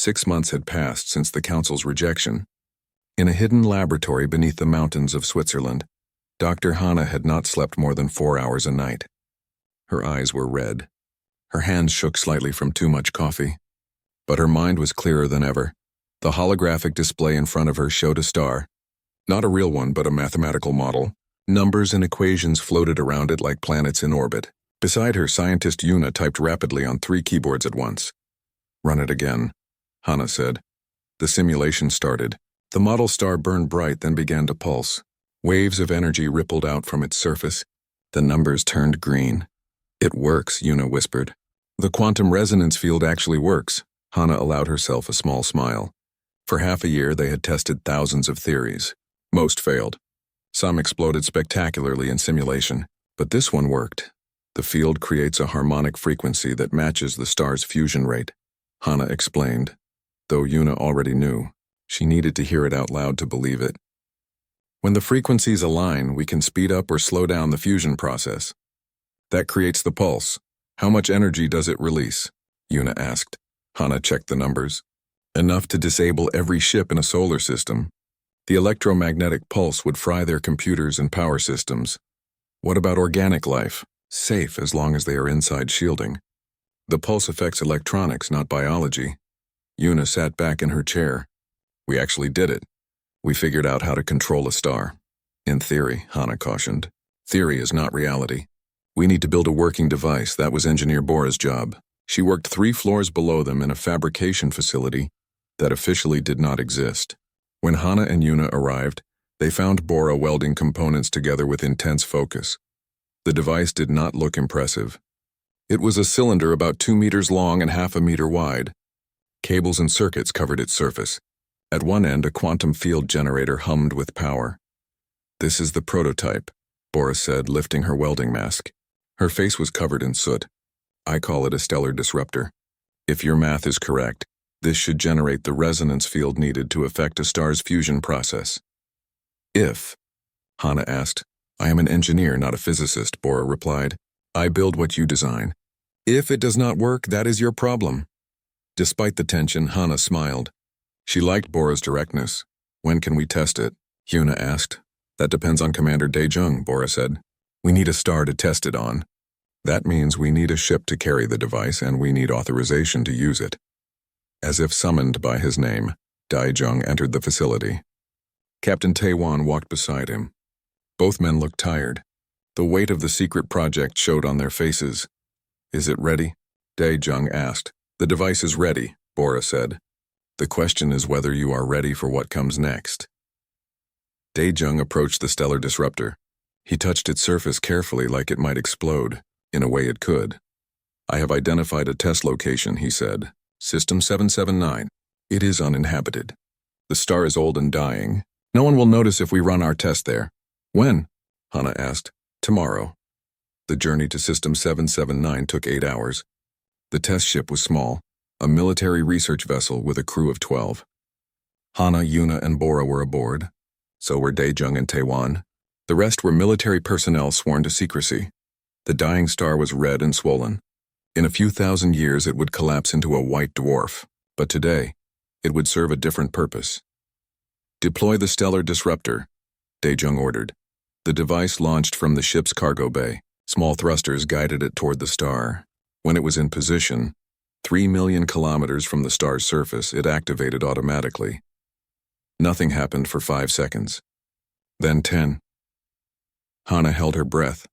6 months had passed since the Council's rejection. In a hidden laboratory beneath the mountains of Switzerland, Dr. Hana had not slept more than 4 hours a night. Her eyes were red. Her hands shook slightly from too much coffee. But her mind was clearer than ever. The holographic display in front of her showed a star. Not a real one, but a mathematical model. Numbers and equations floated around it like planets in orbit. Beside her, scientist Yuna typed rapidly on 3 keyboards at once. "Run it again," Hana said. The simulation started. The model star burned bright, then began to pulse. Waves of energy rippled out from its surface. The numbers turned green. "It works," Yuna whispered. "The quantum resonance field actually works." Hana allowed herself a small smile. For half a year, they had tested thousands of theories. Most failed. Some exploded spectacularly in simulation, but this one worked. The field creates a harmonic frequency that matches the star's fusion rate, Hana explained. Though Yuna already knew, she needed to hear it out loud to believe it. "When the frequencies align, we can speed up or slow down the fusion process. That creates the pulse. How much energy does it release?" Yuna asked. Hana checked the numbers. "Enough to disable every ship in a solar system. The electromagnetic pulse would fry their computers and power systems. What about organic life? Safe as long as they are inside shielding. The pulse affects electronics, not biology." Yuna sat back in her chair. "We actually did it. We figured out how to control a star." "In theory," Hana cautioned. "Theory is not reality. We need to build a working device. That was Engineer Bora's job." She worked 3 floors below them in a fabrication facility that officially did not exist. When Hana and Yuna arrived, they found Bora welding components together with intense focus. The device did not look impressive. It was a cylinder about 2 meters long and half a meter wide. Cables and circuits covered its surface. At one end, a quantum field generator hummed with power. "This is the prototype," Bora said, lifting her welding mask. Her face was covered in soot. "I call it a stellar disruptor. If your math is correct, this should generate the resonance field needed to affect a star's fusion process." "If?" Hana asked. "I am an engineer, not a physicist," Bora replied. "I build what you design. If it does not work, that is your problem." Despite the tension, Hana smiled. She liked Bora's directness. "When can we test it?" Yuna asked. "That depends on Commander Daejung," Bora said. "We need a star to test it on. That means we need a ship to carry the device, and we need authorization to use it." As if summoned by his name, Daejung entered the facility. Captain Taewon walked beside him. Both men looked tired. The weight of the secret project showed on their faces. "Is it ready?" Daejung asked. "The device is ready," Bora said. "The question is whether you are ready for what comes next." Daejung approached the stellar disruptor. He touched its surface carefully like it might explode. In a way it could. "I have identified a test location," he said. "System 779. It is uninhabited. The star is old and dying. No one will notice if we run our test there." "When?" Hana asked. "Tomorrow." The journey to System 779 took 8 hours. The test ship was small, a military research vessel with a crew of 12. Hana, Yuna, and Bora were aboard. So were Daejung and Taewon. The rest were military personnel sworn to secrecy. The dying star was red and swollen. In a few thousand years it would collapse into a white dwarf, but today, it would serve a different purpose. "Deploy the stellar disruptor," Daejung ordered. The device launched from the ship's cargo bay. Small thrusters guided it toward the star. When it was in position, 3 million kilometers from the star's surface, it activated automatically. Nothing happened for 5 seconds. Then 10. Hana held her breath.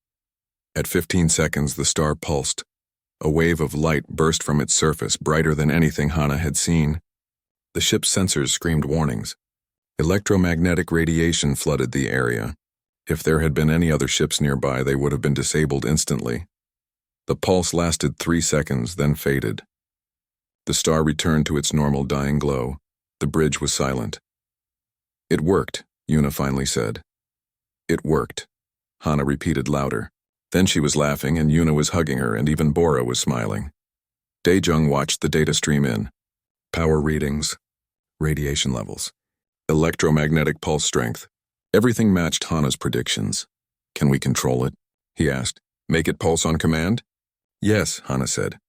At 15 seconds, the star pulsed. A wave of light burst from its surface, brighter than anything Hana had seen. The ship's sensors screamed warnings. Electromagnetic radiation flooded the area. If there had been any other ships nearby, they would have been disabled instantly. The pulse lasted 3 seconds, then faded. The star returned to its normal dying glow. The bridge was silent. "It worked," Yuna finally said. "It worked," Hana repeated louder. Then she was laughing, and Yuna was hugging her, and even Bora was smiling. Daejung watched the data stream in. Power readings, radiation levels, electromagnetic pulse strength. Everything matched Hana's predictions. "Can we control it?" he asked. "Make it pulse on command?" "Yes," Hana said.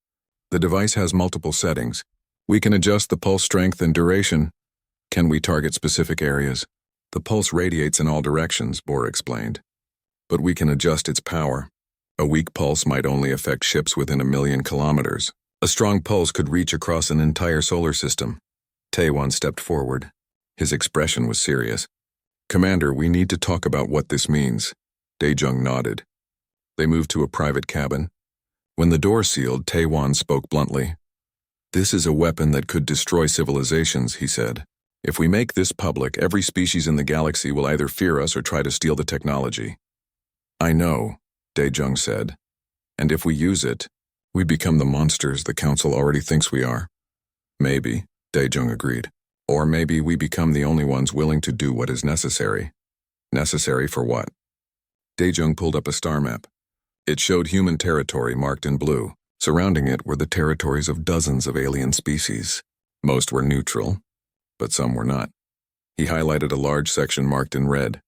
"The device has multiple settings. We can adjust the pulse strength and duration. Can we target specific areas? The pulse radiates in all directions, Bora explained. But we can adjust its power. A weak pulse might only affect ships within 1,000,000 kilometers. A strong pulse could reach across an entire solar system. Taewon stepped forward. His expression was serious. Commander, we need to talk about what this means. Daejung nodded. They moved to a private cabin. When the door sealed, Taewon spoke bluntly. This is a weapon that could destroy civilizations, he said. If we make this public, every species in the galaxy will either fear us or try to steal the technology. I know, Daejung said. And if we use it, we become the monsters the Council already thinks we are. Maybe, Daejung agreed. Or maybe we become the only ones willing to do what is necessary. Necessary for what? Daejung pulled up a star map. It showed human territory marked in blue. Surrounding it were the territories of dozens of alien species. Most were neutral, but some were not. He highlighted a large section marked in red.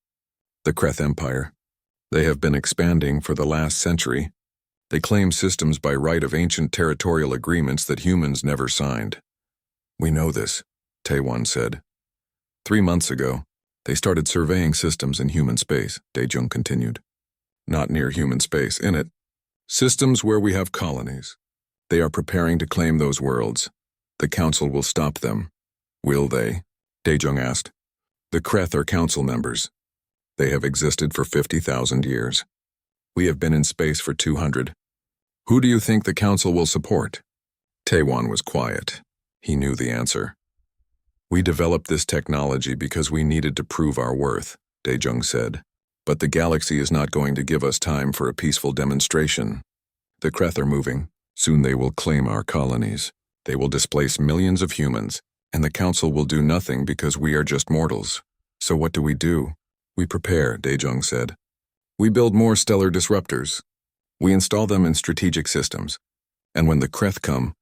The Kreth Empire. They have been expanding for the last century. They claim systems by right of ancient territorial agreements that humans never signed. We know this, Taewon said. 3 months ago, they started surveying systems in human space, Daejung continued. Not near human space, in it. Systems where we have colonies. They are preparing to claim those worlds. The Council will stop them. Will they? Daejung asked. The Kreth are Council members. They have existed for 50,000 years. We have been in space for 200. Who do you think the Council will support? Taewon was quiet. He knew the answer. We developed this technology because we needed to prove our worth, Daejung said. But the galaxy is not going to give us time for a peaceful demonstration. The Kreth are moving. Soon they will claim our colonies. They will displace millions of humans, and the Council will do nothing because we are just mortals. So what do? We prepare, Daejung said. We build more stellar disruptors. We install them in strategic systems. And when the Kreth come,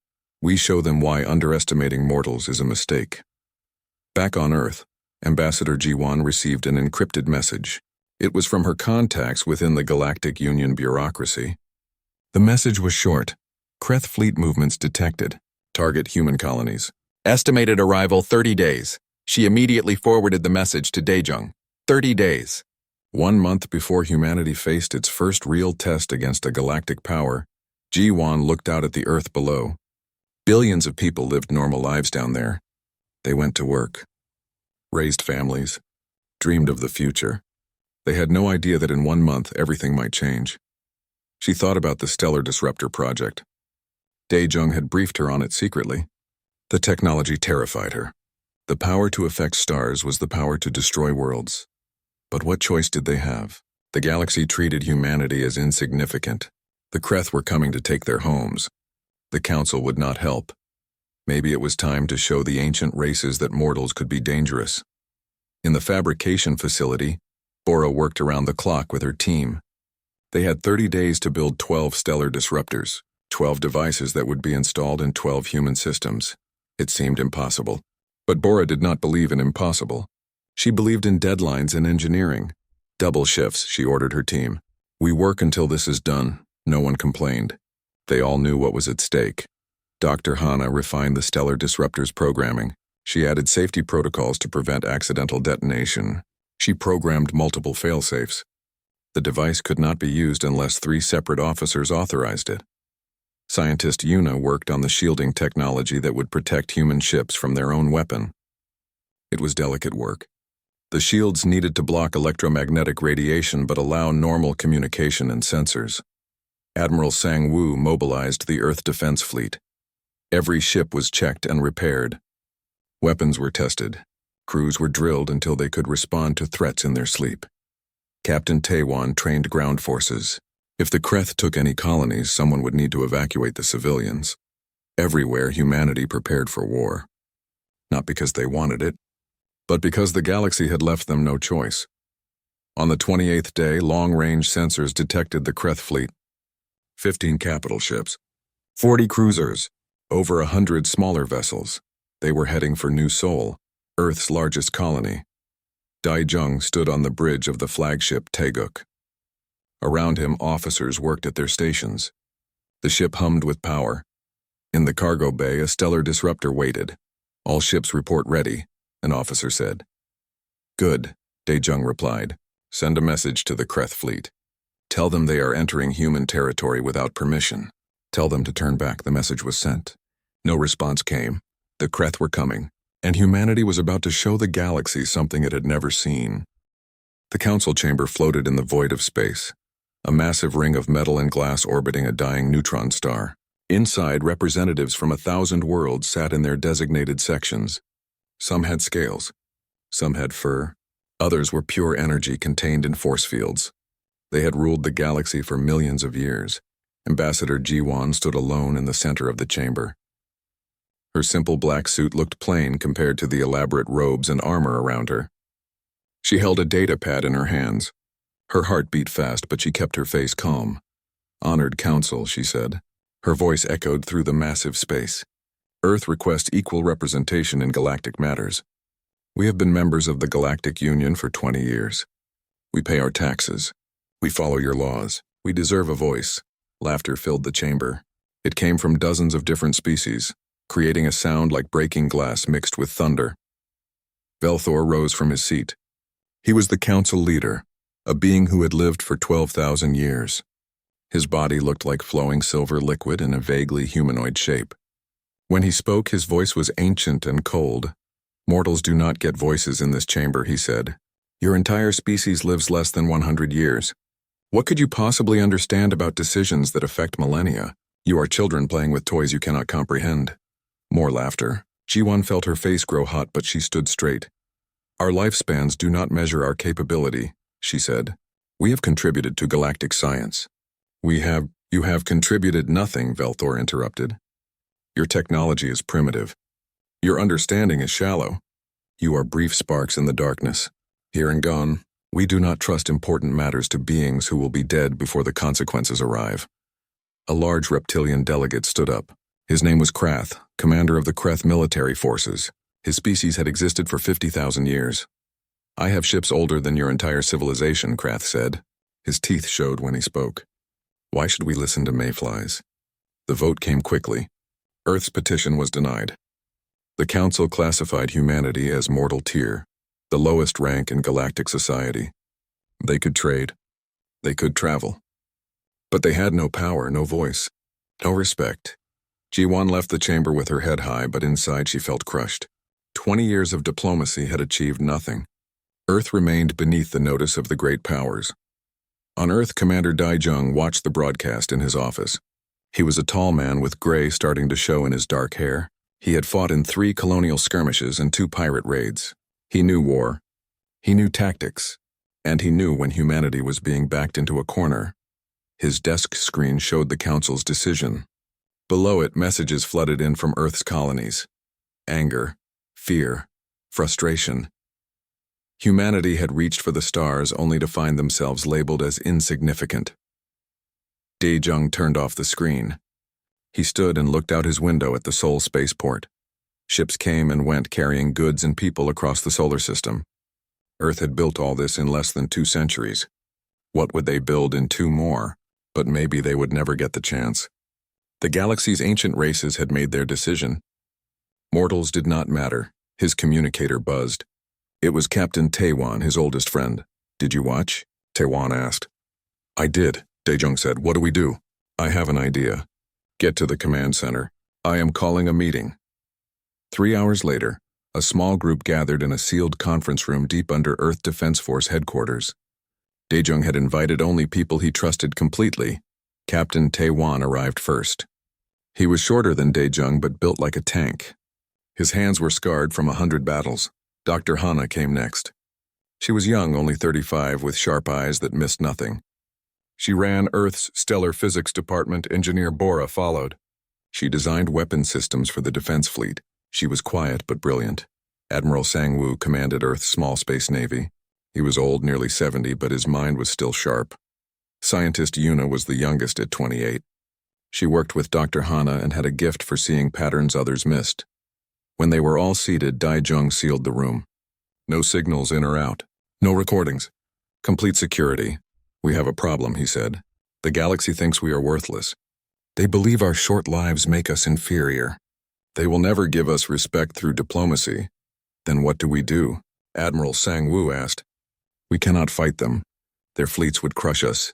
we show them why underestimating mortals is a mistake. Back on Earth, Ambassador Jiwon received an encrypted message. It was from her contacts within the Galactic Union bureaucracy. The message was short. Kreth fleet movements detected. Target human colonies. Estimated arrival 30 days. She immediately forwarded the message to Daejung. 30 days. 1 month before humanity faced its first real test against a galactic power, Jiwon looked out at the Earth below. Billions of people lived normal lives down there. They went to work, raised families, dreamed of the future. They had no idea that in 1 month everything might change. She thought about the Stellar Disruptor project. Daejung had briefed her on it secretly. The technology terrified her. The power to affect stars was the power to destroy worlds. But what choice did they have? The galaxy treated humanity as insignificant. The Kreth were coming to take their homes. The Council would not help. Maybe it was time to show the ancient races that mortals could be dangerous. In the fabrication facility, Bora worked around the clock with her team. They had 30 days to build 12 stellar disruptors, 12 devices that would be installed in 12 human systems. It seemed impossible. But Bora did not believe in impossible. She believed in deadlines and engineering. Double shifts, she ordered her team. We work until this is done. No one complained. They all knew what was at stake. Dr. Hana refined the Stellar Disruptor's programming. She added safety protocols to prevent accidental detonation. She programmed multiple failsafes. The device could not be used unless 3 separate officers authorized it. Scientist Yuna worked on the shielding technology that would protect human ships from their own weapon. It was delicate work. The shields needed to block electromagnetic radiation but allow normal communication and sensors. Admiral Sang-woo mobilized the Earth Defense Fleet. Every ship was checked and repaired. Weapons were tested. Crews were drilled until they could respond to threats in their sleep. Captain Taewon trained ground forces. If the Kreth took any colonies, someone would need to evacuate the civilians. Everywhere, humanity prepared for war. Not because they wanted it, but because the galaxy had left them no choice. On the 28th day, long-range sensors detected the Kreth fleet. 15 capital ships, 40 cruisers, over 100 smaller vessels. They were heading for New Seoul, Earth's largest colony. Daejung stood on the bridge of the flagship Taeguk. Around him, officers worked at their stations. The ship hummed with power. In the cargo bay, a stellar disruptor waited. "All ships report ready," an officer said. "Good," Dae-jung replied. "Send a message to the Kreth fleet. Tell them they are entering human territory without permission. Tell them to turn back." The message was sent. No response came. The Kreth were coming, and humanity was about to show the galaxy something it had never seen. The council chamber floated in the void of space, a massive ring of metal and glass orbiting a dying neutron star. Inside, representatives from 1,000 worlds sat in their designated sections. Some had scales, some had fur, others were pure energy contained in force fields. They had ruled the galaxy for millions of years. Ambassador Ji-won stood alone in the center of the chamber. Her simple black suit looked plain compared to the elaborate robes and armor around her. She held a data pad in her hands. Her heart beat fast, but she kept her face calm. "Honored Council," she said. Her voice echoed through the massive space. "Earth requests equal representation in galactic matters. We have been members of the Galactic Union for 20 years. We pay our taxes. We follow your laws. We deserve a voice." Laughter filled the chamber. It came from dozens of different species, creating a sound like breaking glass mixed with thunder. Velthor rose from his seat. He was the council leader, a being who had lived for 12,000 years. His body looked like flowing silver liquid in a vaguely humanoid shape. When he spoke, his voice was ancient and cold. "Mortals do not get voices in this chamber," he said. "Your entire species lives less than 100 years. What could you possibly understand about decisions that affect millennia? You are children playing with toys you cannot comprehend." More laughter. Ji-won felt her face grow hot, but she stood straight. "Our lifespans do not measure our capability," she said. "We have contributed to galactic science." You have contributed nothing," Velthor interrupted. "Your technology is primitive. Your understanding is shallow. You are brief sparks in the darkness. Here and gone. We do not trust important matters to beings who will be dead before the consequences arrive." A large reptilian delegate stood up. His name was Krath, commander of the Kreth military forces. His species had existed for 50,000 years. "I have ships older than your entire civilization," Krath said. His teeth showed when he spoke. "Why should we listen to mayflies?" The vote came quickly. Earth's petition was denied. The council classified humanity as mortal tier, the lowest rank in galactic society. They could trade. They could travel. But they had no power, no voice, no respect. Ji-won left the chamber with her head high, but inside she felt crushed. 20 years of diplomacy had achieved nothing. Earth remained beneath the notice of the great powers. On Earth, Commander Dae-jung watched the broadcast in his office. He was a tall man with gray starting to show in his dark hair. He had fought in 3 colonial skirmishes and 2 pirate raids. He knew war. He knew tactics. And he knew when humanity was being backed into a corner. His desk screen showed the council's decision. Below it, messages flooded in from Earth's colonies. Anger, fear, frustration. Humanity had reached for the stars only to find themselves labeled as insignificant. Dae-jung turned off the screen. He stood and looked out his window at the Seoul spaceport. Ships came and went carrying goods and people across the solar system. Earth had built all this in less than 2 centuries. What would they build in 2 more? But maybe they would never get the chance. The galaxy's ancient races had made their decision. Mortals did not matter. His communicator buzzed. It was Captain Taewon, his oldest friend. "Did you watch?" Taewon asked. "I did," Dae-jung said. "What do we do?" "I have an idea. Get to the command center. I am calling a meeting." 3 hours later, a small group gathered in a sealed conference room deep under Earth Defense Force headquarters. Dae-jung had invited only people he trusted completely. Captain Taewon arrived first. He was shorter than Dae-jung but built like a tank. His hands were scarred from 100 battles. Dr. Hana came next. She was young, only 35, with sharp eyes that missed nothing. She ran Earth's Stellar Physics Department. Engineer Bora followed. She designed weapon systems for the defense fleet. She was quiet but brilliant. Admiral Sang-woo commanded Earth's small space navy. He was old, nearly 70, but his mind was still sharp. Scientist Yuna was the youngest at 28. She worked with Dr. Hana and had a gift for seeing patterns others missed. When they were all seated, Dae-jung sealed the room. "No signals in or out. No recordings. Complete security. We have a problem," he said. "The galaxy thinks we are worthless. They believe our short lives make us inferior. They will never give us respect through diplomacy. Then what do we do? Admiral Sang-woo asked. We cannot fight them. Their fleets would crush us.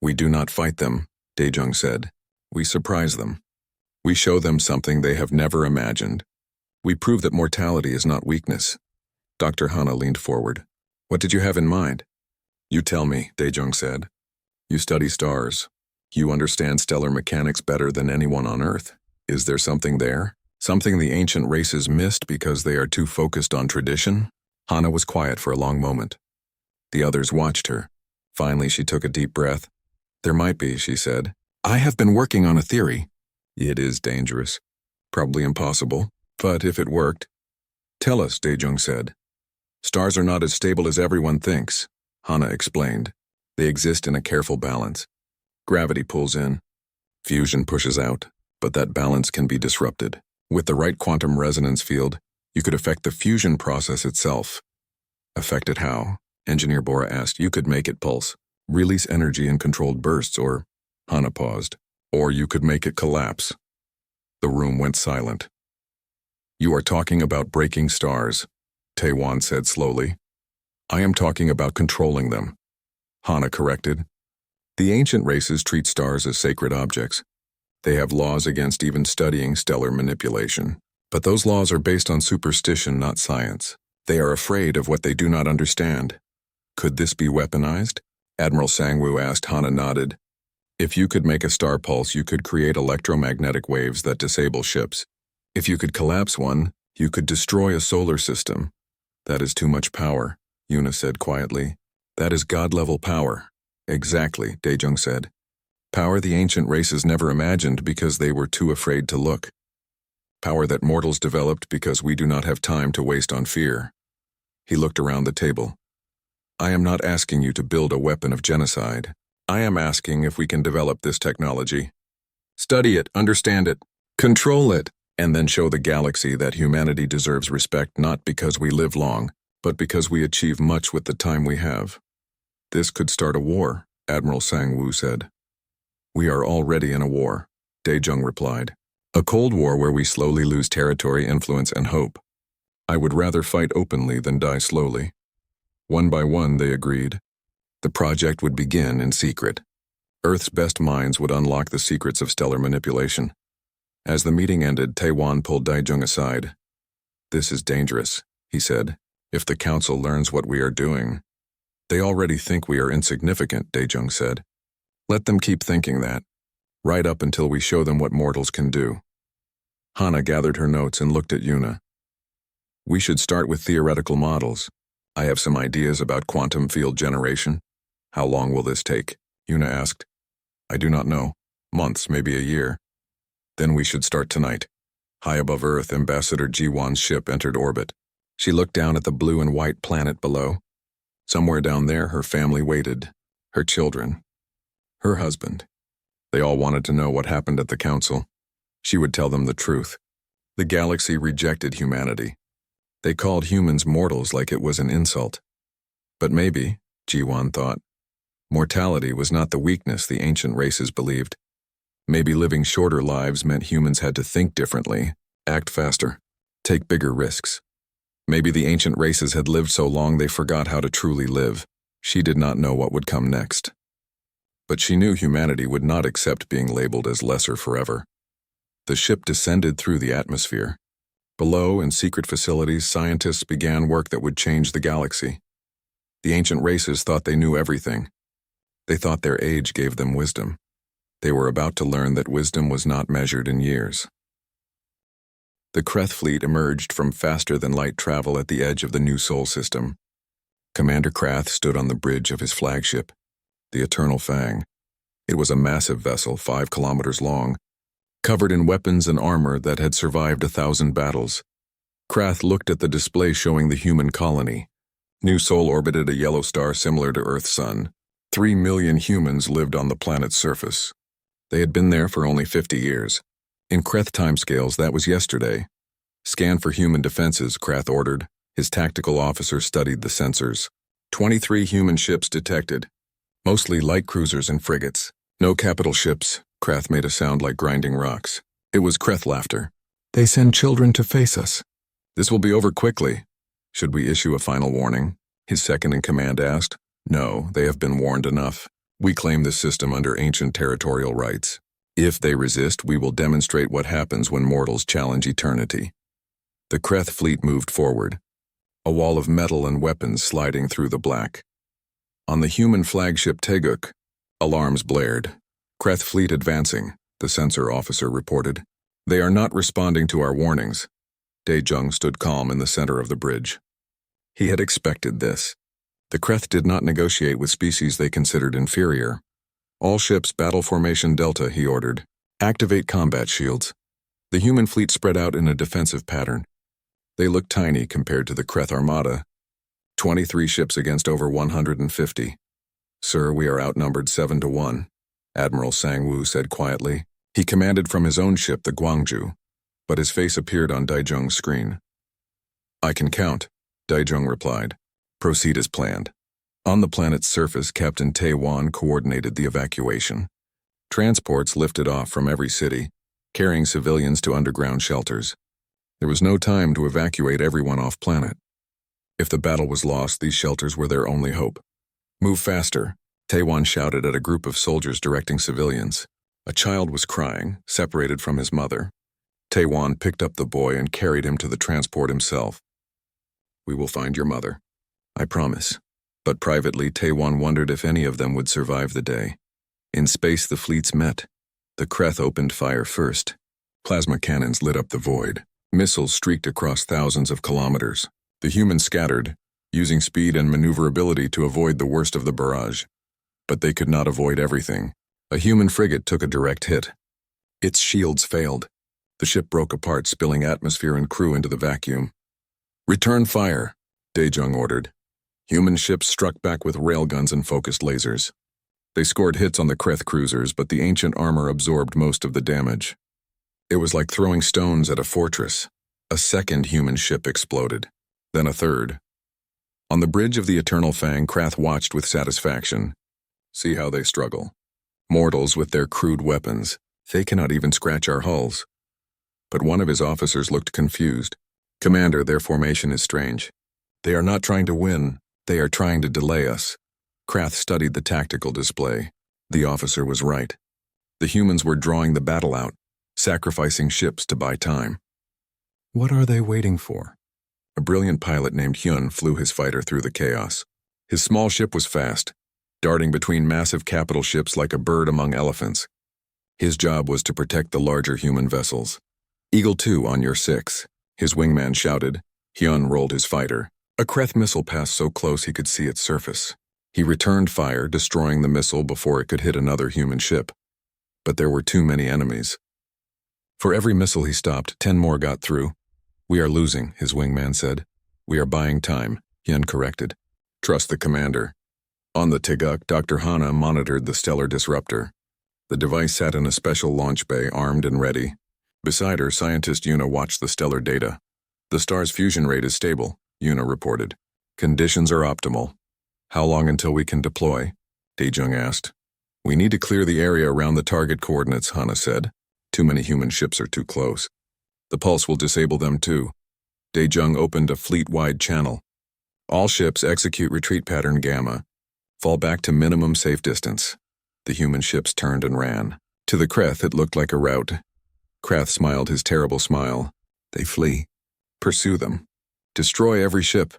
We do not fight them, Daejung said. We surprise them. We show them something they have never imagined. We prove that mortality is not weakness. Dr. Hana leaned forward. What did you have in mind? You tell me, Daejung said. You study stars. You understand stellar mechanics better than anyone on Earth. Is there something there? Something the ancient races missed because they are too focused on tradition? Hana was quiet for a long moment. The others watched her. Finally, she took a deep breath. There might be, she said. I have been working on a theory. It is dangerous. Probably impossible. But if it worked. Tell us, Daejung said. Stars are not as stable as everyone thinks, Hana explained. They exist in a careful balance. Gravity pulls in. Fusion pushes out. But that balance can be disrupted. With the right quantum resonance field, you could affect the fusion process itself. Affect it how? Engineer Bora asked. You could make it pulse, release energy in controlled bursts, or... Hana paused. Or you could make it collapse. The room went silent. You are talking about breaking stars, Taewon said slowly. I am talking about controlling them, Hana corrected. The ancient races treat stars as sacred objects. They have laws against even studying stellar manipulation. But those laws are based on superstition, not science. They are afraid of what they do not understand. Could this be weaponized? Admiral Sang-woo asked. Hana nodded. If you could make a star pulse, you could create electromagnetic waves that disable ships. If you could collapse one, you could destroy a solar system. That is too much power, Yuna said quietly. That is God-level power. Exactly, Daejung said. Power the ancient races never imagined because they were too afraid to look. Power that mortals developed because we do not have time to waste on fear. He looked around the table. I am not asking you to build a weapon of genocide. I am asking if we can develop this technology. Study it, understand it, control it, and then show the galaxy that humanity deserves respect not because we live long, but because we achieve much with the time we have. This could start a war, Admiral Sang-woo said. We are already in a war, Daejung replied. A cold war where we slowly lose territory, influence, and hope. I would rather fight openly than die slowly. One by one, they agreed. The project would begin in secret. Earth's best minds would unlock the secrets of stellar manipulation. As the meeting ended, Taewon pulled Daejung aside. This is dangerous, he said. If the council learns what we are doing. They already think we are insignificant, Daejung said. Let them keep thinking that. Right up until we show them what mortals can do. Hana gathered her notes and looked at Yuna. We should start with theoretical models. I have some ideas about quantum field generation. How long will this take? Yuna asked. I do not know. Months, maybe a year. Then we should start tonight. High above Earth, Ambassador Ji-won's ship entered orbit. She looked down at the blue and white planet below. Somewhere down there, her family waited. Her children. Her husband. They all wanted to know what happened at the council. She would tell them the truth. The galaxy rejected humanity. They called humans mortals like it was an insult. But maybe, Ji-won thought, mortality was not the weakness the ancient races believed. Maybe living shorter lives meant humans had to think differently, act faster, take bigger risks. Maybe the ancient races had lived so long they forgot how to truly live. She did not know what would come next. But she knew humanity would not accept being labeled as lesser forever. The ship descended through the atmosphere. Below, in secret facilities, scientists began work that would change the galaxy. The ancient races thought they knew everything. They thought their age gave them wisdom. They were about to learn that wisdom was not measured in years. The Kreth fleet emerged from faster-than-light travel at the edge of the new Sol system. Commander Krath stood on the bridge of his flagship, the Eternal Fang. It was a massive vessel, 5 kilometers long, covered in weapons and armor that had survived 1,000 battles. Krath looked at the display showing the human colony. New Sol orbited a yellow star similar to Earth's sun. 3 million humans lived on the planet's surface. They had been there for only 50 years. In Kreth timescales, that was yesterday. Scan for human defenses, Krath ordered. His tactical officer studied the sensors. 23 human ships detected. Mostly light cruisers and frigates. No capital ships, Krath made a sound like grinding rocks. It was Kreth laughter. They send children to face us. This will be over quickly. Should we issue a final warning? His second-in-command asked. No, they have been warned enough. We claim this system under ancient territorial rights. If they resist, we will demonstrate what happens when mortals challenge eternity. The Kreth fleet moved forward, a wall of metal and weapons sliding through the black. On the human flagship Teguk, alarms blared. Kreth fleet advancing, the sensor officer reported. They are not responding to our warnings. Dae-jung stood calm in the center of the bridge. He had expected this. The Kreth did not negotiate with species they considered inferior. All ships battle formation Delta, he ordered. Activate combat shields. The human fleet spread out in a defensive pattern. They looked tiny compared to the Kreth armada. 23 ships against over 150. Sir, we are outnumbered 7-1, Admiral Sang-woo said quietly. He commanded from his own ship, the Gwangju, but his face appeared on Dae-jung's screen. I can count, Dae-jung replied. Proceed as planned. On the planet's surface, Captain Tae-won coordinated the evacuation. Transports lifted off from every city, carrying civilians to underground shelters. There was no time to evacuate everyone off planet. If the battle was lost, these shelters were their only hope. Move faster, Tae-won shouted at a group of soldiers directing civilians. A child was crying, separated from his mother. Tae-won picked up the boy and carried him to the transport himself. We will find your mother. I promise. But privately, Tae-won wondered if any of them would survive the day. In space, the fleets met. The Kreth opened fire first. Plasma cannons lit up the void. Missiles streaked across thousands of kilometers. The humans scattered, using speed and maneuverability to avoid the worst of the barrage. But they could not avoid everything. A human frigate took a direct hit. Its shields failed. The ship broke apart, spilling atmosphere and crew into the vacuum. Return fire, Dae-jung ordered. Human ships struck back with railguns and focused lasers. They scored hits on the Kreth cruisers, but the ancient armor absorbed most of the damage. It was like throwing stones at a fortress. A second human ship exploded, then a third. On the bridge of the Eternal Fang, Krath watched with satisfaction. See how they struggle. Mortals with their crude weapons. They cannot even scratch our hulls. But one of his officers looked confused. Commander, their formation is strange. They are not trying to win. They are trying to delay us. Krath studied the tactical display. The officer was right. The humans were drawing the battle out, sacrificing ships to buy time. What are they waiting for? A brilliant pilot named Hyun flew his fighter through the chaos. His small ship was fast, darting between massive capital ships like a bird among elephants. His job was to protect the larger human vessels. Eagle 2 on your 6, his wingman shouted. Hyun rolled his fighter. A Kreth missile passed so close he could see its surface. He returned fire, destroying the missile before it could hit another human ship. But there were too many enemies. For every missile he stopped, 10 more got through. We are losing, his wingman said. We are buying time, Hyun corrected. Trust the commander. On the Teguk, Dr. Hana monitored the stellar disruptor. The device sat in a special launch bay, armed and ready. Beside her, scientist Yuna watched the stellar data. The star's fusion rate is stable, Yuna reported. Conditions are optimal. How long until we can deploy? Dae-jung asked. We need to clear the area around the target coordinates, Hana said. Too many human ships are too close. The pulse will disable them too. Dae-jung opened a fleet-wide channel. All ships execute retreat pattern Gamma. Fall back to minimum safe distance. The human ships turned and ran. To the Kreth, it looked like a rout. Krath smiled his terrible smile. They flee. Pursue them. Destroy every ship.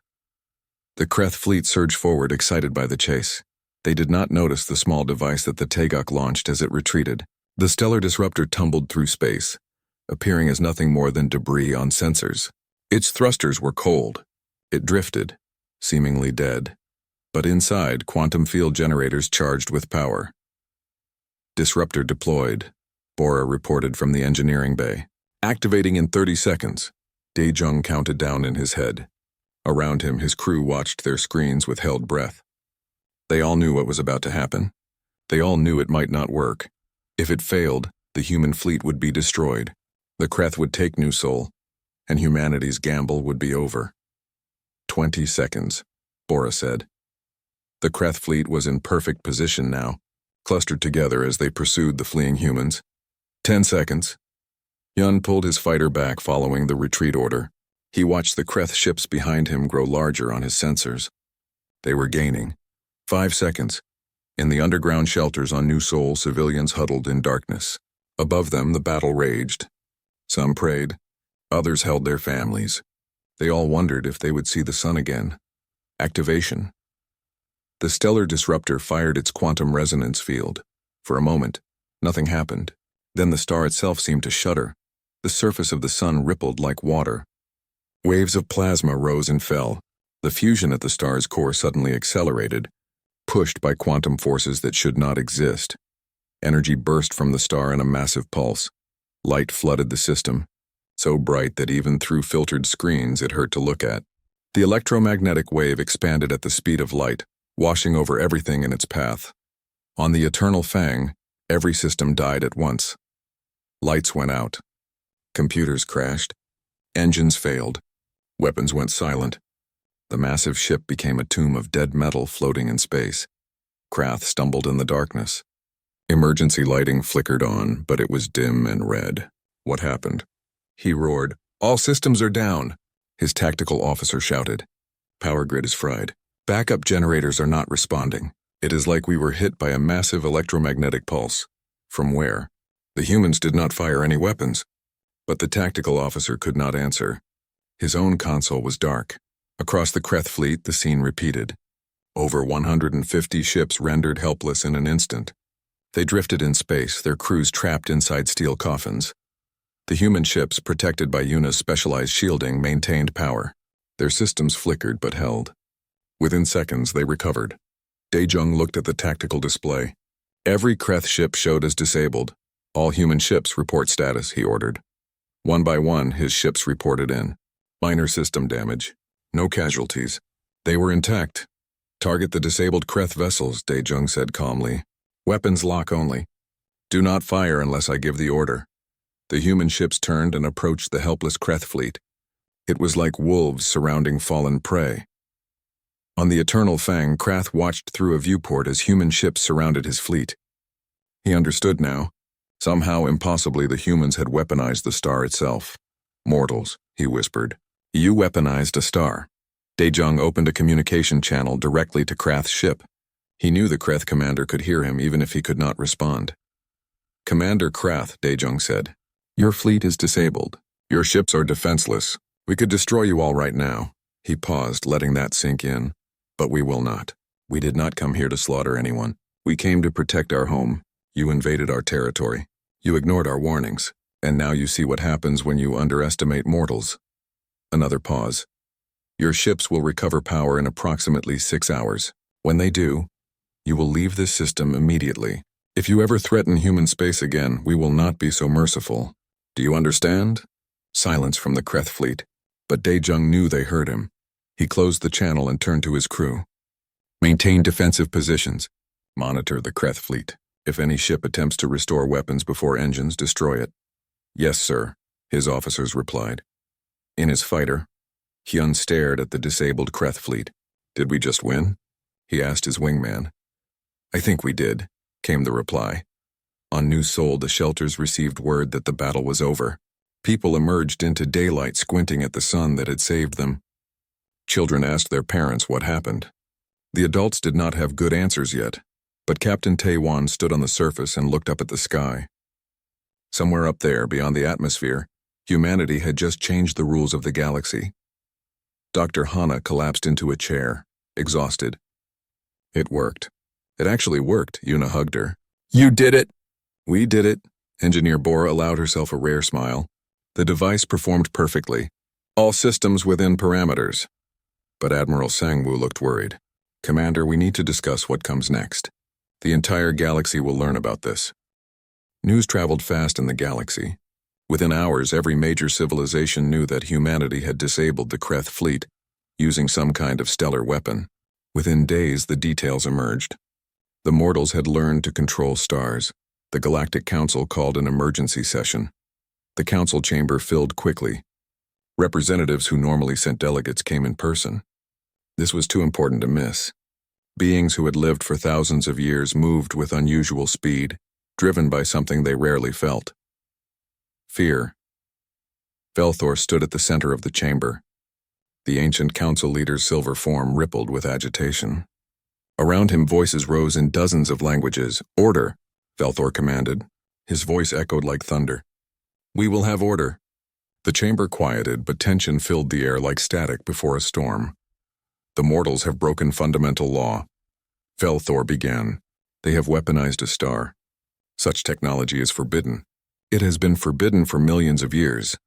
The Kreth fleet surged forward, excited by the chase. They did not notice the small device that the Teguk launched as it retreated. The stellar disruptor tumbled through space, appearing as nothing more than debris on sensors. Its thrusters were cold. It drifted, seemingly dead. But inside, quantum field generators charged with power. Disruptor deployed, Bora reported from the engineering bay. Activating in 30 seconds. Dae-jung counted down in his head. Around him, his crew watched their screens with held breath. They all knew what was about to happen. They all knew it might not work. If it failed, the human fleet would be destroyed. The Kreth would take New Sol, and humanity's gamble would be over. 20 seconds, Bora said. The Kreth fleet was in perfect position now. clustered together as they pursued the fleeing humans. 10 seconds. Yun pulled his fighter back following the retreat order. He watched the Kreth ships behind him grow larger on his sensors. They were gaining. 5 seconds. In the underground shelters on New Sol, civilians huddled in darkness. Above them, the battle raged. Some prayed. Others held their families. They all wondered if they would see the sun again. Activation. The stellar disruptor fired its quantum resonance field. For a moment, nothing happened. Then the star itself seemed to shudder. The surface of the sun rippled like water. Waves of plasma rose and fell. The fusion at the star's core suddenly accelerated, pushed by quantum forces that should not exist. Energy burst from the star in a massive pulse. Light flooded the system, so bright that even through filtered screens it hurt to look at. The electromagnetic wave expanded at the speed of light, washing over everything in its path. On the Eternal Fang, every system died at once. Lights went out. Computers crashed. Engines failed. Weapons went silent. The massive ship became a tomb of dead metal floating in space. Krath stumbled in the darkness. Emergency lighting flickered on, but it was dim and red. What happened? He roared. "All systems are down," his tactical officer shouted. "Power grid is fried. Backup generators are not responding. It is like we were hit by a massive electromagnetic pulse." From where? The humans did not fire any weapons. But the tactical officer could not answer. His own console was dark. Across the Kreth fleet, the scene repeated. Over 150 ships rendered helpless in an instant. They drifted in space, their crews trapped inside steel coffins. The human ships, protected by Yuna's specialized shielding, maintained power. Their systems flickered but held. Within seconds, they recovered. Daejung looked at the tactical display. Every Kreth ship showed as disabled. "All human ships report status," he ordered. One by one, his ships reported in. Minor system damage. No casualties. They were intact. "Target the disabled Kreth vessels," Daejung said calmly. "Weapons lock only. Do not fire unless I give the order." The human ships turned and approached the helpless Kreth fleet. It was like wolves surrounding fallen prey. On the Eternal Fang, Krath watched through a viewport as human ships surrounded his fleet. He understood now. Somehow, impossibly, the humans had weaponized the star itself. "Mortals," he whispered. "You weaponized a star." Daejung opened a communication channel directly to Krath's ship. He knew the Kreth commander could hear him even if he could not respond. "Commander Krath," Daejung said, "your fleet is disabled. Your ships are defenseless. We could destroy you all right now." He paused, letting that sink in. "But we will not. We did not come here to slaughter anyone. We came to protect our home. You invaded our territory. You ignored our warnings. And now you see what happens when you underestimate mortals." Another pause. "Your ships will recover power in approximately 6 hours. When they do, you will leave this system immediately. If you ever threaten human space again, we will not be so merciful. Do you understand?" Silence from the Kreth fleet, but Daejung knew they heard him. He closed the channel and turned to his crew. "Maintain defensive positions. Monitor the Kreth fleet. If any ship attempts to restore weapons before engines, destroy it." "Yes, sir," his officers replied. In his fighter, Hyun stared at the disabled Kreth fleet. "Did we just win?" he asked his wingman. "I think we did," came the reply. On New Sol, the shelters received word that the battle was over. People emerged into daylight, squinting at the sun that had saved them. Children asked their parents what happened. The adults did not have good answers yet, but Captain Taewon stood on the surface and looked up at the sky. Somewhere up there, beyond the atmosphere, humanity had just changed the rules of the galaxy. Dr. Hana collapsed into a chair, exhausted. "It worked. It actually worked," Yuna hugged her. "You did it!" "We did it." Engineer Bora allowed herself a rare smile. The device performed perfectly. All systems within parameters. But Admiral Sangwoo looked worried. "Commander, we need to discuss what comes next. The entire galaxy will learn about this." News traveled fast in the galaxy. Within hours, every major civilization knew that humanity had disabled the Kreth fleet, using some kind of stellar weapon. Within days, the details emerged. The mortals had learned to control stars. The Galactic Council called an emergency session. The council chamber filled quickly. Representatives who normally sent delegates came in person. This was too important to miss. Beings who had lived for thousands of years moved with unusual speed, driven by something they rarely felt. Fear. Velthor stood at the center of the chamber. The ancient council leader's silver form rippled with agitation. Around him voices rose in dozens of languages. "Order," Velthor commanded. His voice echoed like thunder. "We will have order." The chamber quieted, but tension filled the air like static before a storm. "The mortals have broken fundamental law," Velthor began. "They have weaponized a star. Such technology is forbidden. It has been forbidden for millions of years."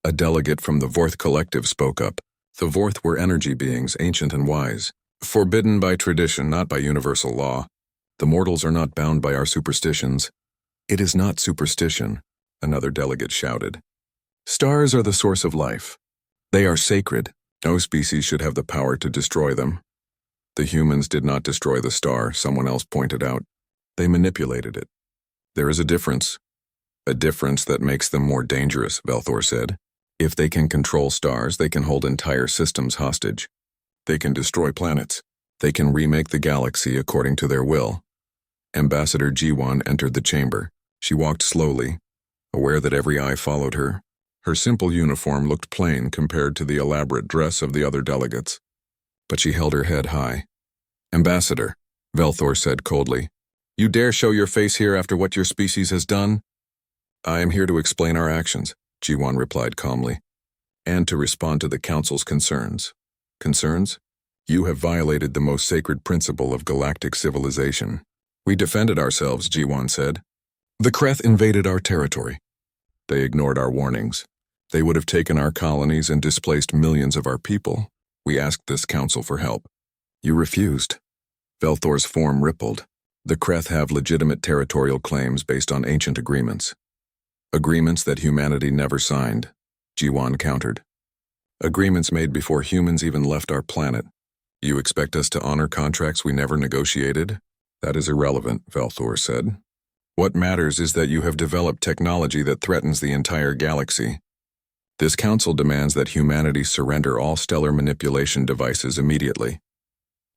A delegate from the Vorth collective spoke up. The Vorth were energy beings, ancient and wise. "Forbidden by tradition, not by universal law. The mortals are not bound by our superstitions." "It is not superstition," another delegate shouted. "Stars are the source of life. They are sacred. No species should have the power to destroy them." "The humans did not destroy the star," someone else pointed out. "They manipulated it." "There is a difference. A difference that makes them more dangerous," Velthor said. "If they can control stars, they can hold entire systems hostage. They can destroy planets. They can remake the galaxy according to their will." Ambassador Jiwan entered the chamber. She walked slowly, aware that every eye followed her. Her simple uniform looked plain compared to the elaborate dress of the other delegates. But she held her head high. "Ambassador," Velthor said coldly, "you dare show your face here after what your species has done?" "I am here to explain our actions," Jiwan replied calmly, "and to respond to the Council's concerns." "Concerns? You have violated the most sacred principle of galactic civilization." "We defended ourselves," Jiwan said. "The Kreth invaded our territory. They ignored our warnings. They would have taken our colonies and displaced millions of our people. We asked this council for help. You refused." Velthor's form rippled. "The Kreth have legitimate territorial claims based on ancient agreements. Agreements that humanity never signed," Jiwan countered. "Agreements made before humans even left our planet. You expect us to honor contracts we never negotiated?" "That is irrelevant," Velthor said. "What matters is that you have developed technology that threatens the entire galaxy. This council demands that humanity surrender all stellar manipulation devices immediately."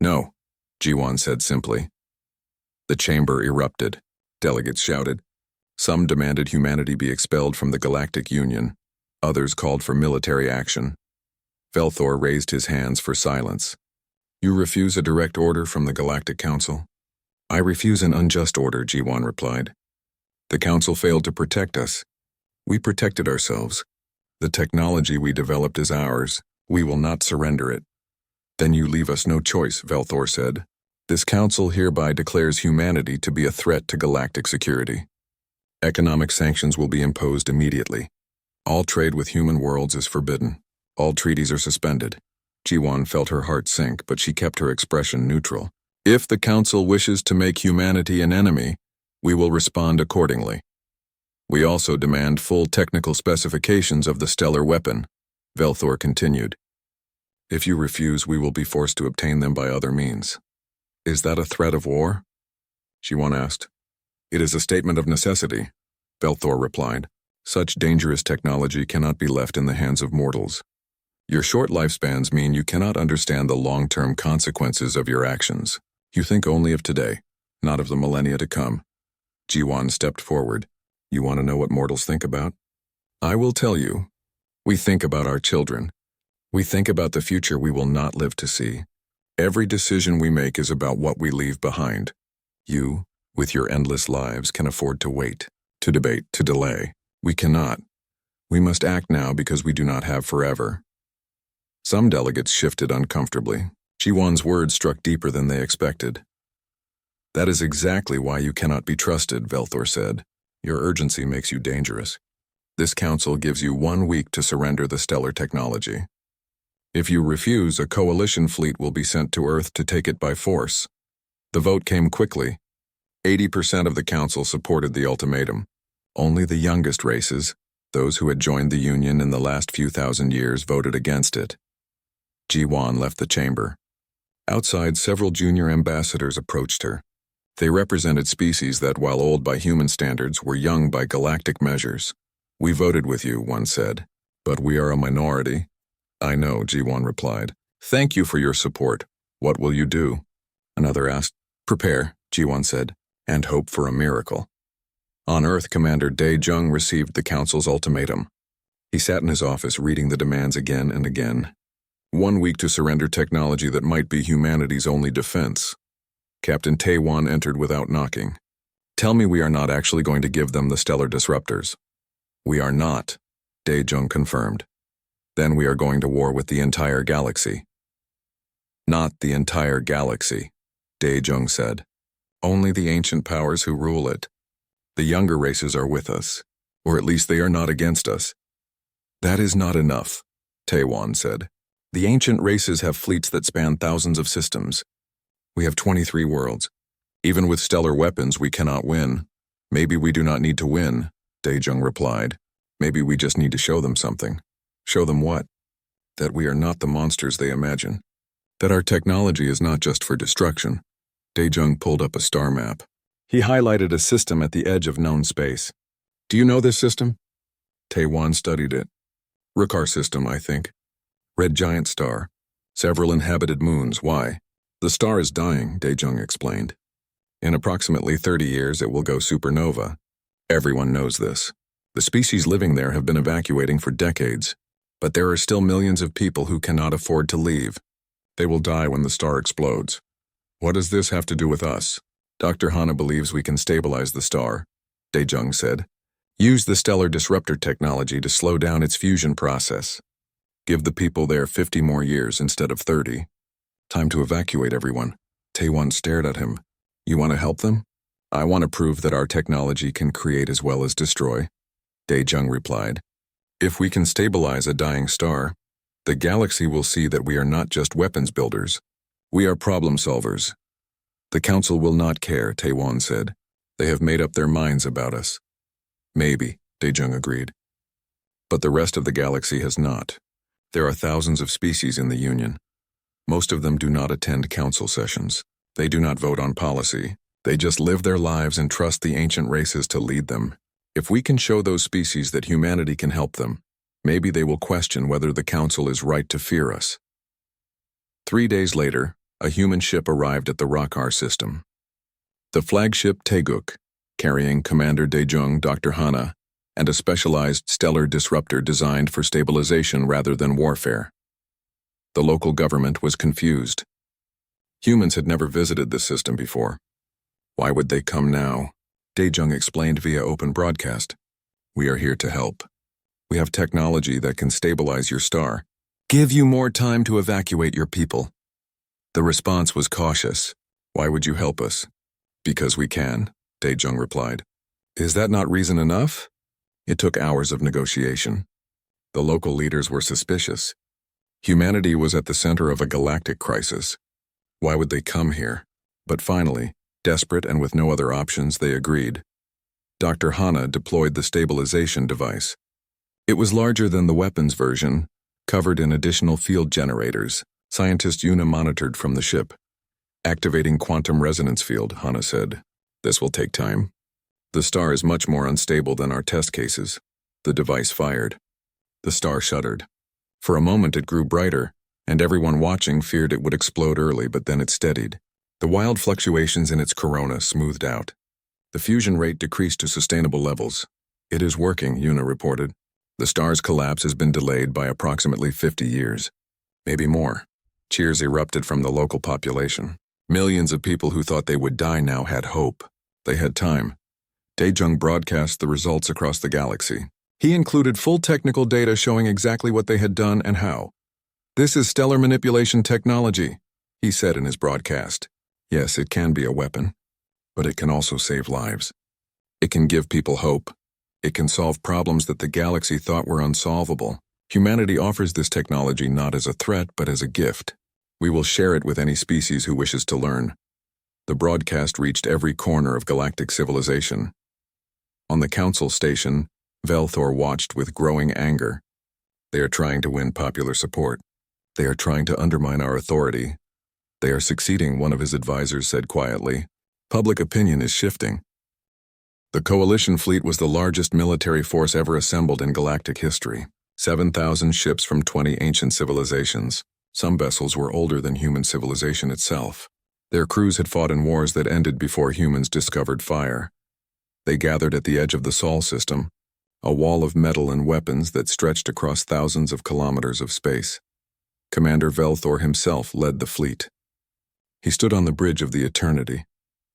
"No," Jiwan said simply. The chamber erupted. Delegates shouted. Some demanded humanity be expelled from the Galactic Union. Others called for military action. Velthor raised his hands for silence. "You refuse a direct order from the Galactic Council?" "I refuse an unjust order," Jiwan replied. "The Council failed to protect us. We protected ourselves. The technology we developed is ours. We will not surrender it." "Then you leave us no choice," Velthor said. "This Council hereby declares humanity to be a threat to galactic security. Economic sanctions will be imposed immediately. All trade with human worlds is forbidden. All treaties are suspended." Jiwan felt her heart sink, but she kept her expression neutral. "If the Council wishes to make humanity an enemy, we will respond accordingly. We also demand full technical specifications of the stellar weapon," Velthor continued. "If you refuse, we will be forced to obtain them by other means." "Is that a threat of war?" Jiwan asked. "It is a statement of necessity," Velthor replied. "Such dangerous technology cannot be left in the hands of mortals. Your short lifespans mean you cannot understand the long-term consequences of your actions. You think only of today, not of the millennia to come." Jiwan stepped forward. "You want to know what mortals think about? I will tell you. We think about our children. We think about the future we will not live to see. Every decision we make is about what we leave behind. You, with your endless lives, can afford to wait, to debate, to delay. We cannot. We must act now because we do not have forever." Some delegates shifted uncomfortably. Jiwan's words struck deeper than they expected. "That is exactly why you cannot be trusted," Velthor said. "Your urgency makes you dangerous. This council gives you 1 week to surrender the stellar technology. If you refuse, a coalition fleet will be sent to Earth to take it by force." The vote came quickly. 80% of the council supported the ultimatum. Only the youngest races, those who had joined the Union in the last few thousand years, voted against it. Jiwan left the chamber. Outside, several junior ambassadors approached her. They represented species that, while old by human standards, were young by galactic measures. "We voted with you," one said, "but we are a minority." "I know," Jiwan replied. "Thank you for your support. What will you do?" Another asked. Prepare, Ji-won said, and hope for a miracle. On Earth, Commander Dae-jung received the Council's ultimatum. He sat in his office reading the demands again and again. 1 week to surrender technology that might be humanity's only defense. Captain Tae-won entered without knocking. Tell me we are not actually going to give them the stellar disruptors. We are not, Dae-jung confirmed. Then we are going to war with the entire galaxy. Not the entire galaxy, Dae-jung said. Only the ancient powers who rule it. The younger races are with us, or at least they are not against us. That is not enough, Tae-won said. The ancient races have fleets that span thousands of systems. We have 23 worlds. Even with stellar weapons, we cannot win. Maybe we do not need to win, Dae-jung replied. Maybe we just need to show them something. Show them what? That we are not the monsters they imagine. That our technology is not just for destruction. Dae-jung pulled up a star map. He highlighted a system at the edge of known space. Do you know this system? Tae-won studied it. Rukar system, I think. Red giant star. Several inhabited moons. Why? The star is dying, Dae-jung explained. In approximately 30 years, it will go supernova. Everyone knows this. The species living there have been evacuating for decades, but there are still millions of people who cannot afford to leave. They will die when the star explodes. What does this have to do with us? Dr. Hana believes we can stabilize the star, Dae-jung said. Use the stellar disruptor technology to slow down its fusion process. Give the people there 50 more years instead of 30. Time to evacuate everyone. Tae-won stared at him. You want to help them? I want to prove that our technology can create as well as destroy, Dae-jung replied. If we can stabilize a dying star, the galaxy will see that we are not just weapons builders. We are problem solvers. The Council will not care, Tae-won said. They have made up their minds about us. Maybe, Dae-jung agreed. But the rest of the galaxy has not. There are thousands of species in the Union. Most of them do not attend council sessions. They do not vote on policy. They just live their lives and trust the ancient races to lead them. If we can show those species that humanity can help them, maybe they will question whether the Council is right to fear us. 3 days later, a human ship arrived at the Rukar system. The flagship Taeguk, carrying Commander Dae-jung, Dr. Hana, and a specialized stellar disruptor designed for stabilization rather than warfare. The local government was confused. Humans had never visited this system before. Why would they come now? Dae-jung explained via open broadcast. We are here to help. We have technology that can stabilize your star. Give you more time to evacuate your people. The response was cautious. Why would you help us? Because we can, Dae-jung replied. Is that not reason enough? It took hours of negotiation. The local leaders were suspicious. Humanity was at the center of a galactic crisis. Why would they come here? But finally, desperate and with no other options, they agreed. Dr. Hana deployed the stabilization device. It was larger than the weapons version, covered in additional field generators. Scientist Yuna monitored from the ship. Activating quantum resonance field, Hana said. This will take time. The star is much more unstable than our test cases. The device fired. The star shuddered. For a moment it grew brighter, and everyone watching feared it would explode early, but then it steadied. The wild fluctuations in its corona smoothed out. The fusion rate decreased to sustainable levels. It is working, Yuna reported. The star's collapse has been delayed by approximately 50 years. Maybe more. Cheers erupted from the local population. Millions of people who thought they would die now had hope. They had time. Dae-jung broadcast the results across the galaxy. He included full technical data showing exactly what they had done and how. This is stellar manipulation technology, he said in his broadcast. Yes, it can be a weapon, but it can also save lives. It can give people hope. It can solve problems that the galaxy thought were unsolvable. Humanity offers this technology not as a threat, but as a gift. We will share it with any species who wishes to learn. The broadcast reached every corner of galactic civilization. On the council station, Velthor watched with growing anger. They are trying to win popular support. They are trying to undermine our authority. They are succeeding, one of his advisors said quietly. Public opinion is shifting. The coalition fleet was the largest military force ever assembled in galactic history. 7,000 ships from 20 ancient civilizations. Some vessels were older than human civilization itself. Their crews had fought in wars that ended before humans discovered fire. They gathered at the edge of the Sol system, a wall of metal and weapons that stretched across thousands of kilometers of space. Commander Velthor himself led the fleet. He stood on the bridge of the Eternity,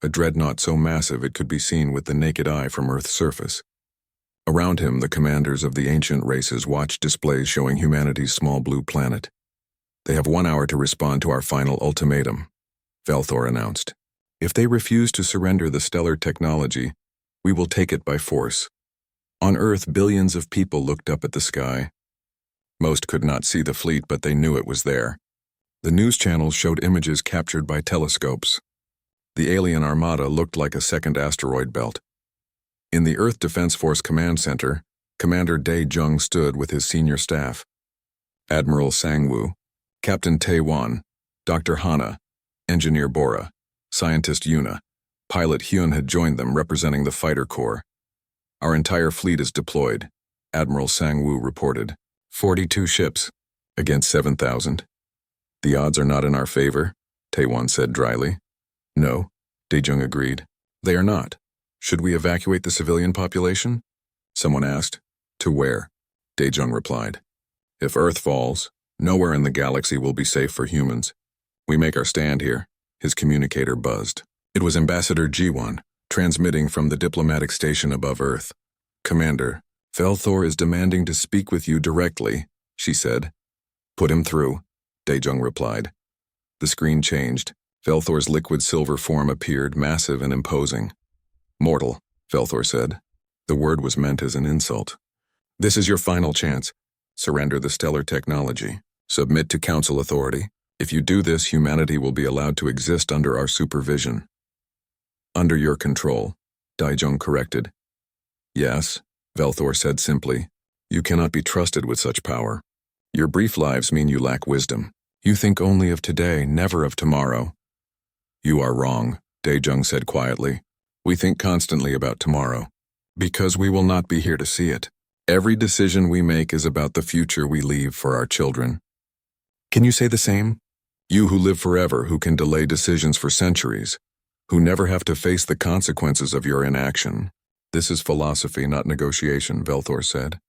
a dreadnought so massive it could be seen with the naked eye from Earth's surface. Around him, the commanders of the ancient races watched displays showing humanity's small blue planet. They have 1 hour to respond to our final ultimatum, Velthor announced. If they refuse to surrender the stellar technology, we will take it by force. On Earth, billions of people looked up at the sky. Most could not see the fleet, but they knew it was there. The news channels showed images captured by telescopes. The alien armada looked like a second asteroid belt. In the Earth Defense Force Command Center, Commander Dae Jung stood with his senior staff. Admiral Sangwoo, Captain Tae-Wan, Dr. Hana, Engineer Bora, Scientist Yuna, Pilot Hyun had joined them representing the Fighter Corps. Our entire fleet is deployed, Admiral Sangwoo reported. 42 ships, against 7,000. The odds are not in our favor, Tae-Wan said dryly. No, Dae Jung agreed. They are not. Should we evacuate the civilian population? Someone asked. To where? Dae Jung replied. If Earth falls, nowhere in the galaxy will be safe for humans. We make our stand here, his communicator buzzed. It was Ambassador Ji-won, transmitting from the diplomatic station above Earth. Commander, Velthor is demanding to speak with you directly, she said. Put him through, Dae Jung replied. The screen changed. Velthor's liquid silver form appeared, massive and imposing. Mortal, Velthor said. The word was meant as an insult. This is your final chance. Surrender the stellar technology. Submit to Council authority. If you do this, humanity will be allowed to exist under our supervision. Under your control, Dae Jung corrected. Yes, Velthor said simply. You cannot be trusted with such power. Your brief lives mean you lack wisdom. You think only of today, never of tomorrow. You are wrong, Dae Jung said quietly. We think constantly about tomorrow, because we will not be here to see it. Every decision we make is about the future we leave for our children. Can you say the same? You who live forever, who can delay decisions for centuries, who never have to face the consequences of your inaction. This is philosophy, not negotiation, Velthor said.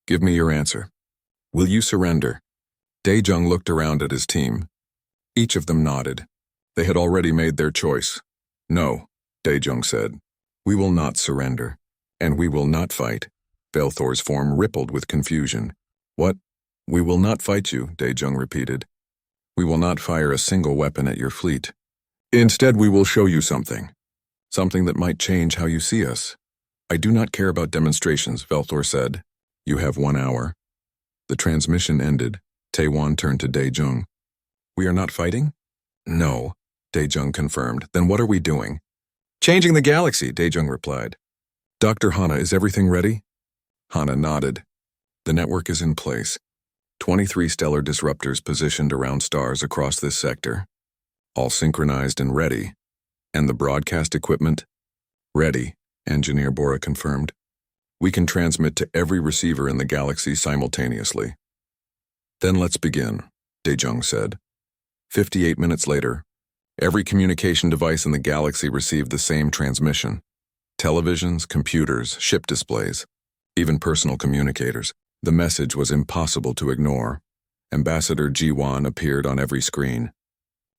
Give me your answer. Will you surrender? Dae Jung looked around at his team. Each of them nodded. They had already made their choice. No, Dae Jung said. We will not surrender. And we will not fight. Velthor's form rippled with confusion. What? We will not fight you, Dae Jung repeated. We will not fire a single weapon at your fleet. Instead, we will show you something. Something that might change how you see us. I do not care about demonstrations, Velthor said. You have 1 hour. The transmission ended. Tae-Wan turned to Dae Jung. We are not fighting? No, Dae Jung confirmed. Then what are we doing? Changing the galaxy, Dae Jung replied. Dr. Hana, is everything ready? Hana nodded. The network is in place. 23 stellar disruptors positioned around stars across this sector. All synchronized and ready. And the broadcast equipment? Ready, Engineer Bora confirmed. We can transmit to every receiver in the galaxy simultaneously. Then let's begin, Dae Jung said. 58 minutes later, every communication device in the galaxy received the same transmission. Televisions, computers, ship displays, even personal communicators. The message was impossible to ignore. Ambassador Ji-won appeared on every screen.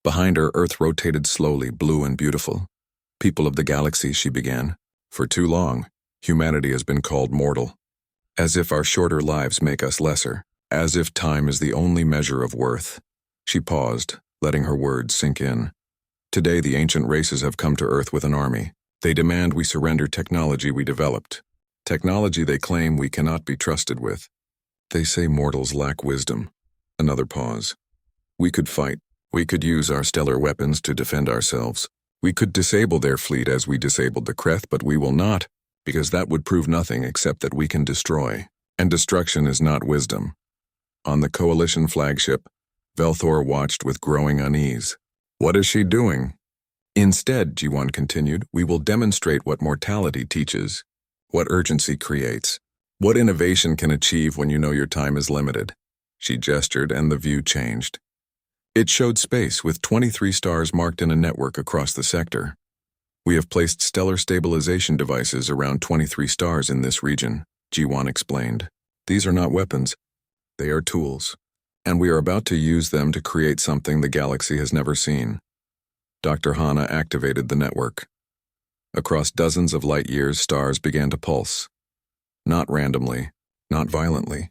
Behind her, Earth rotated slowly, blue and beautiful. People of the galaxy, she began. For too long, humanity has been called mortal. As if our shorter lives make us lesser. As if time is the only measure of worth. She paused, letting her words sink in. Today, the ancient races have come to Earth with an army. They demand we surrender technology we developed. Technology they claim we cannot be trusted with. They say mortals lack wisdom. Another pause. We could fight. We could use our stellar weapons to defend ourselves. We could disable their fleet as we disabled the Kreth, but we will not, because that would prove nothing except that we can destroy. And destruction is not wisdom. On the Coalition flagship, Velthor watched with growing unease. What is she doing? Instead, Ji-won continued, we will demonstrate what mortality teaches, what urgency creates, what innovation can achieve when you know your time is limited. She gestured and the view changed. It showed space with 23 stars marked in a network across the sector. We have placed stellar stabilization devices around 23 stars in this region, G1 explained. These are not weapons. They are tools. And we are about to use them to create something the galaxy has never seen. Dr. Hana activated the network. Across dozens of light years, stars began to pulse. Not randomly, not violently,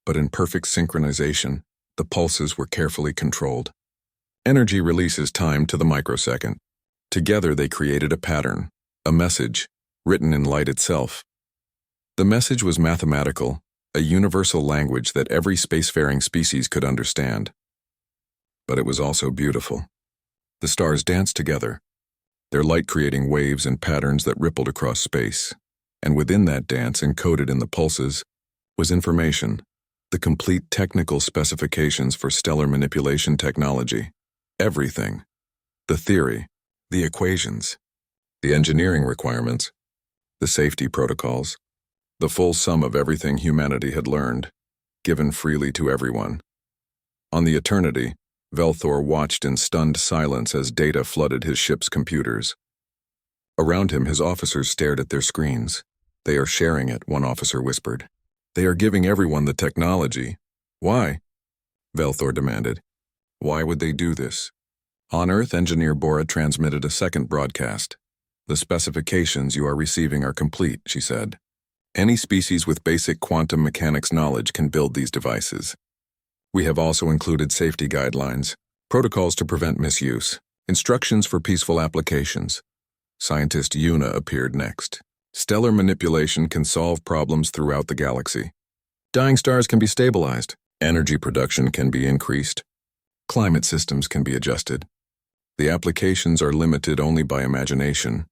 but in perfect synchronization. The pulses were carefully controlled. Energy releases timed to the microsecond. Together they created a pattern, a message, written in light itself. The message was mathematical, a universal language that every spacefaring species could understand. But it was also beautiful. The stars danced together, their light creating waves and patterns that rippled across space. And within that dance, encoded in the pulses, was information, the complete technical specifications for stellar manipulation technology. Everything. The theory, the equations, the engineering requirements, the safety protocols, the full sum of everything humanity had learned, given freely to everyone. On the Eternity, Velthor watched in stunned silence as data flooded his ship's computers. Around him, his officers stared at their screens. They are sharing it, one officer whispered. They are giving everyone the technology. Why? Velthor demanded. Why would they do this? On Earth, Engineer Bora transmitted a second broadcast. The specifications you are receiving are complete, she said. Any species with basic quantum mechanics knowledge can build these devices. We have also included safety guidelines, protocols to prevent misuse, instructions for peaceful applications. Scientist Yuna appeared next. Stellar manipulation can solve problems throughout the galaxy. Dying stars can be stabilized. Energy production can be increased. Climate systems can be adjusted. The applications are limited only by imagination.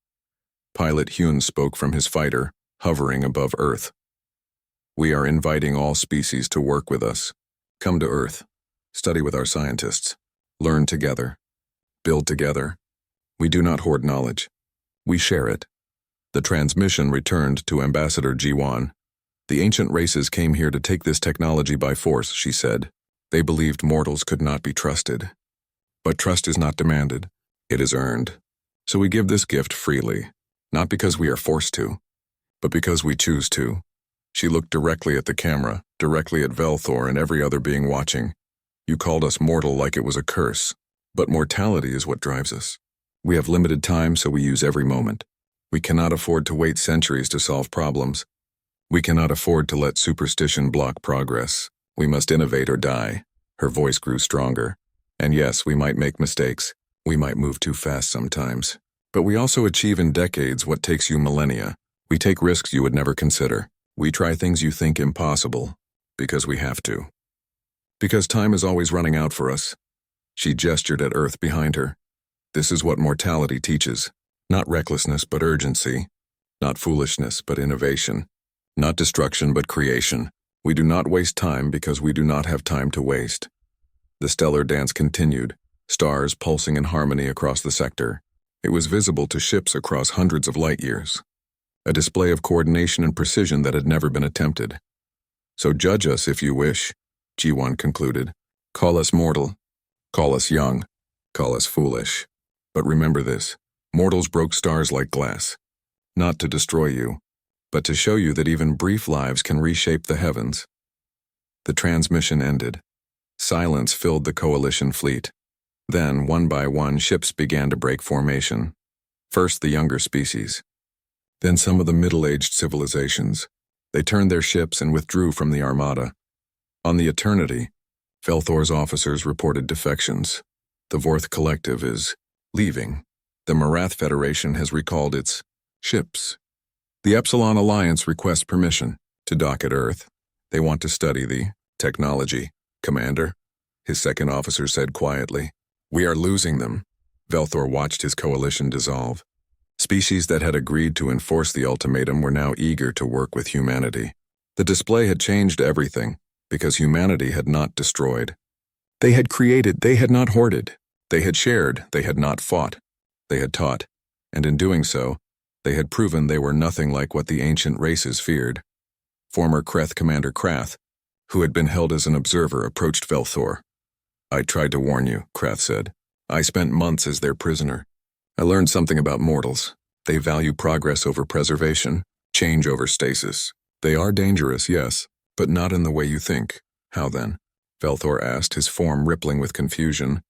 Pilot Hyun spoke from his fighter, hovering above Earth. We are inviting all species to work with us. Come to Earth. Study with our scientists. Learn together. Build together. We do not hoard knowledge. We share it. The transmission returned to Ambassador G1. The ancient races came here to take this technology by force, she said. They believed mortals could not be trusted. But trust is not demanded. It is earned. So we give this gift freely, not because we are forced to, but because we choose to. She looked directly at the camera, directly at Velthor and every other being watching. You called us mortal like it was a curse, but mortality is what drives us. We have limited time, so we use every moment. We cannot afford to wait centuries to solve problems. We cannot afford to let superstition block progress. We must innovate or die. Her voice grew stronger. And yes, we might make mistakes. We might move too fast sometimes. But we also achieve in decades what takes you millennia. We take risks you would never consider. We try things you think impossible. Because we have to. Because time is always running out for us. She gestured at Earth behind her. This is what mortality teaches. Not recklessness, but urgency. Not foolishness, but innovation. Not destruction, but creation. We do not waste time because we do not have time to waste. The stellar dance continued, stars pulsing in harmony across the sector. It was visible to ships across hundreds of light years. A display of coordination and precision that had never been attempted. So judge us if you wish, G1 concluded. Call us mortal. Call us young. Call us foolish. But remember this. Mortals broke stars like glass. Not to destroy you, but to show you that even brief lives can reshape the heavens. The transmission ended. Silence filled the coalition fleet. Then, one by one, ships began to break formation. First the younger species. Then some of the middle-aged civilizations. They turned their ships and withdrew from the armada. On the Eternity, Velthor's officers reported defections. The Vorth Collective is leaving. The Marath Federation has recalled its ships. The Epsilon Alliance requests permission to dock at Earth. They want to study the technology. Commander, his second officer said quietly. We are losing them. Velthor watched his coalition dissolve. Species that had agreed to enforce the ultimatum were now eager to work with humanity. The display had changed everything, because humanity had not destroyed. They had created, they had not hoarded. They had shared, they had not fought. They had taught, and in doing so, they had proven they were nothing like what the ancient races feared. Former Kreth Commander Krath, who had been held as an observer, approached Velthor. I tried to warn you, Krath said. I spent months as their prisoner. I learned something about mortals. They value progress over preservation, change over stasis. They are dangerous, yes, but not in the way you think. How then? Velthor asked, his form rippling with confusion.